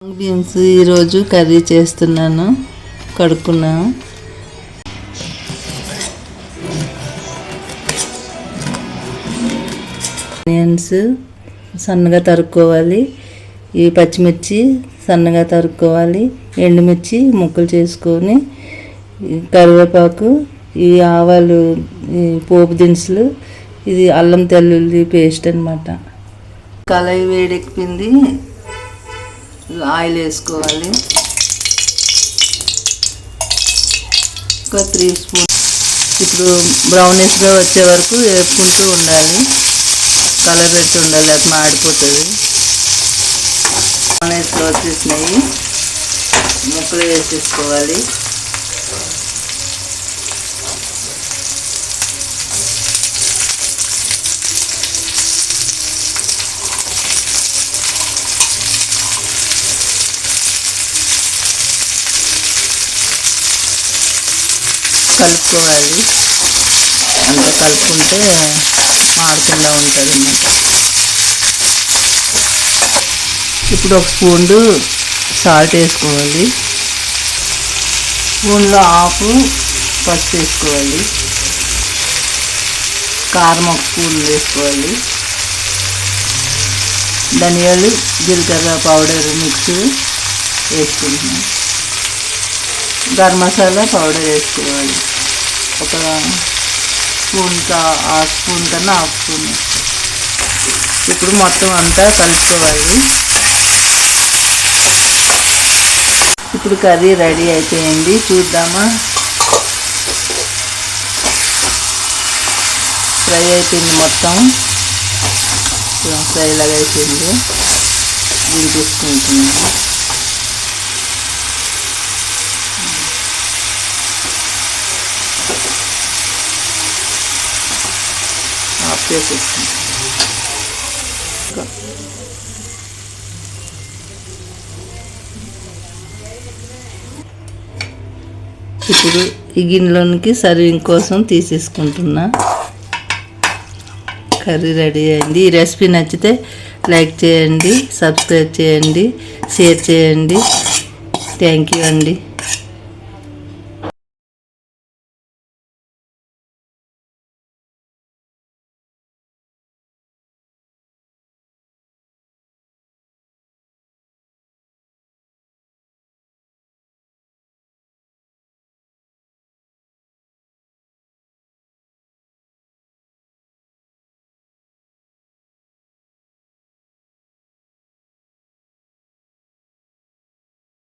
Beans ఈరోజు curry చేస్తున్నాను. కడుక్కున్నాను. Onions సన్నగా తరుక్కోవాలి. ఈ పచ్చిమిర్చి సన్నగా తరుక్కోవాలి. ఎండుమిర్చి ముక్కలు చేసుకొని, కరివేపాకు, ఈ ఆవాలు, ఈ పోపు దినుసులు, ఇది అల్లం తెల్లుల్లి పేస్ట్ అన్నమాట. కళాయి వేడెక్కింది. ఆయిల్ వేసుకోవాలి. ఒక 3 స్పూన్. ఇప్పుడు బ్రౌనిష్గా వచ్చే వరకు వేపుకుంటూ ఉండాలి. కలర్ పెట్టి ఉండాలి, అది మాడిపోతుంది. బ్రౌనిష్గా వచ్చేసినాయి. ముక్కలు వేసేసుకోవాలి. కలుపుకోవాలి. అంతా కలుపుకుంటే మాడకుండా ఉంటుంది అన్నమాట. ఇప్పుడు ఒక స్పూన్ సాల్ట్ వేసుకోవాలి. స్పూన్లో హాఫ్ పసుపు వేసుకోవాలి. కారం ఒక స్పూన్ వేసుకోవాలి. ధనియాలు, జీలకర్ర పౌడర్ మిక్స్ వేసుకుంటున్నాం. గరం మసాలా పౌడర్ వేసుకోవాలి. ఒక స్పూన్, హాఫ్ స్పూన్ కన్నా హాఫ్ స్పూన్. ఇప్పుడు మొత్తం అంతా కలుపుకోవాలి. ఇప్పుడు కర్రీ రెడీ అయిపోయింది. చూద్దామా. ఫ్రై అయిపోయింది. మొత్తం ఫ్రై లాగా అయిపోయింది. దీన్ని తీసుకుంటున్నాను. ఆఫ్ చేసేసుకుంటాం. ఇప్పుడు ఈ గిన్నెలోనికి సర్వింగ్ కోసం తీసేసుకుంటున్నా. కర్రీ రెడీ అయింది. ఈ రెసిపీ నచ్చితే లైక్ చేయండి, సబ్స్క్రైబ్ చేయండి, షేర్ చేయండి. థ్యాంక్ యూ అండి.